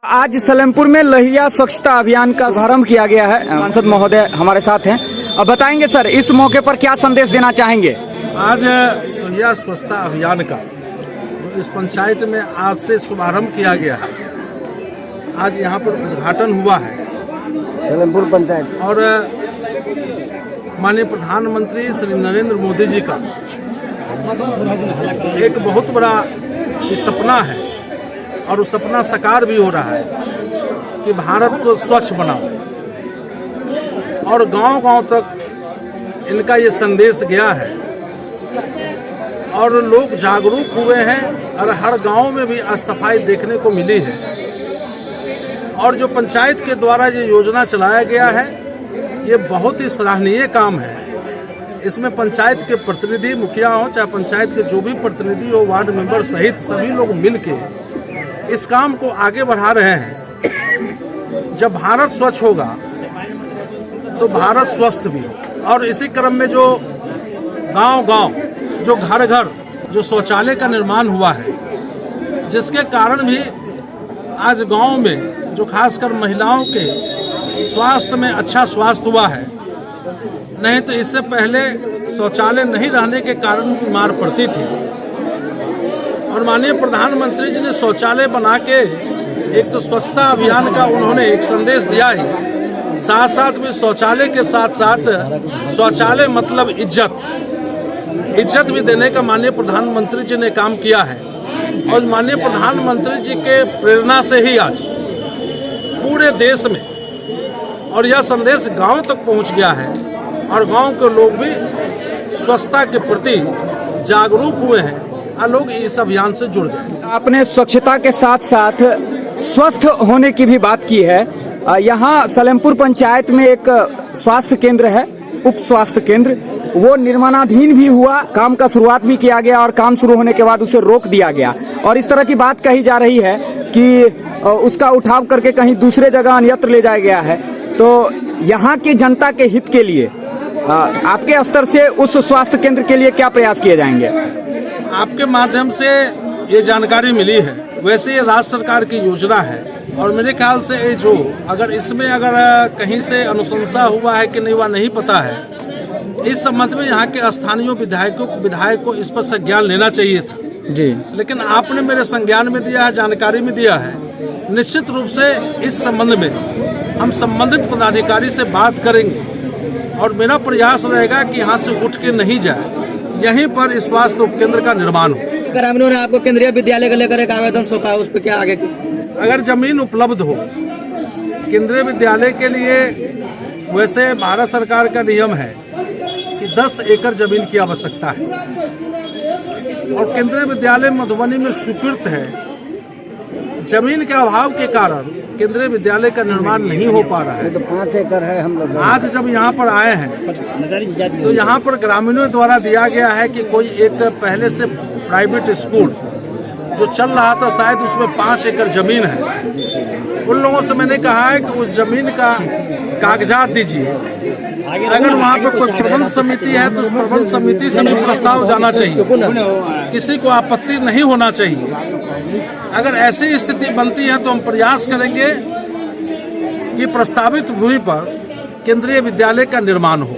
आज सलेमपुर में लहिया स्वच्छता अभियान का शुभारंभ किया गया है। सांसद महोदय हमारे साथ हैं। अब बताएंगे सर, इस मौके पर क्या संदेश देना चाहेंगे? आज लहिया स्वच्छता अभियान का इस पंचायत में आज से शुभारंभ किया गया है। आज यहाँ पर उद्घाटन हुआ है सलेमपुर पंचायत और माननीय प्रधानमंत्री श्री नरेंद्र मोदी जी का एक बहुत बड़ा सपना है और उस सपना साकार भी हो रहा है कि भारत को स्वच्छ बनाओ। और गांव-गांव तक इनका ये संदेश गया है और लोग जागरूक हुए हैं और हर गांव में भी आज सफाई देखने को मिली है। और जो पंचायत के द्वारा ये योजना चलाया गया है, ये बहुत ही सराहनीय काम है। इसमें पंचायत के प्रतिनिधि, मुखिया हो चाहे पंचायत के जो भी प्रतिनिधि हो, वार्ड मेंबर सहित सभी लोग मिलके इस काम को आगे बढ़ा रहे हैं। जब भारत स्वच्छ होगा तो भारत स्वस्थ भी हो। और इसी क्रम में जो गांव-गांव, जो घर-घर जो शौचालय का निर्माण हुआ है, जिसके कारण भी आज गांव में जो खासकर महिलाओं के स्वास्थ्य में अच्छा स्वास्थ्य हुआ है। नहीं तो इससे पहले शौचालय नहीं रहने के कारण बीमार पड़ती थी। और माननीय प्रधानमंत्री जी ने शौचालय बना के एक तो स्वच्छता अभियान का उन्होंने एक संदेश दिया ही, साथ साथ भी शौचालय के साथ साथ शौचालय मतलब इज्जत भी देने का माननीय प्रधानमंत्री जी ने काम किया है। और माननीय प्रधानमंत्री जी के प्रेरणा से ही आज पूरे देश में और यह संदेश गांव तक पहुंच गया है और गांव के लोग भी स्वच्छता के प्रति जागरूक हुए हैं और लोग इस अभियान से जुड़ गए। आपने स्वच्छता के साथ साथ स्वस्थ होने की भी बात की है। यहाँ सलेमपुर पंचायत में एक स्वास्थ्य केंद्र है, उप स्वास्थ्य केंद्र, वो निर्माणाधीन भी हुआ, काम का शुरुआत भी किया गया और काम शुरू होने के बाद उसे रोक दिया गया। और इस तरह की बात कही जा रही है कि उसका उठाव करके कहीं दूसरे जगह अन्यत्र ले जाया गया है। तो यहाँ की जनता के हित के लिए आपके स्तर से उस स्वास्थ्य केंद्र के लिए क्या प्रयास किए जाएंगे? आपके माध्यम से ये जानकारी मिली है। वैसे ये राज्य सरकार की योजना है और मेरे ख्याल से ये जो अगर इसमें कहीं से अनुशंसा हुआ है कि नहीं, वह नहीं पता है। इस संबंध में यहाँ के स्थानीय विधायक को इस पर संज्ञान लेना चाहिए था जी, लेकिन आपने मेरे संज्ञान में दिया है, जानकारी में दिया है। निश्चित रूप से इस संबंध में हम संबंधित पदाधिकारी से बात करेंगे और मेरा प्रयास रहेगा कि यहाँ से उठ के नहीं जाए, यहीं पर इस स्वास्थ्य उपकेंद्र का निर्माण हो। ग्रामीणों ने आपको केंद्रीय विद्यालय को लेकर एक आवेदन सौंपा, उस पर क्या आगे की? अगर जमीन उपलब्ध हो केंद्रीय विद्यालय के लिए, वैसे भारत सरकार का नियम है कि 10 एकड़ जमीन की आवश्यकता है और केंद्रीय विद्यालय मधुबनी में स्वीकृत है। जमीन के अभाव के कारण केंद्रीय विद्यालय का निर्माण नहीं हो पा रहा है। तो 5 एकड़ है। हम लोग आज जब यहाँ पर आए हैं तो यहाँ पर ग्रामीणों द्वारा दिया गया है कि कोई एक पहले से प्राइवेट स्कूल जो चल रहा था, शायद उसमें 5 एकड़ जमीन है। उन लोगों से मैंने कहा है कि उस जमीन का कागजात दीजिए। अगर वहाँ पर कोई प्रबंध समिति है तो उस प्रबंध समिति से भी प्रस्ताव जाना चाहिए, किसी को आपत्ति नहीं होना चाहिए। अगर ऐसी स्थिति बनती है तो हम प्रयास करेंगे कि प्रस्तावित भूमि पर केंद्रीय विद्यालय का निर्माण हो।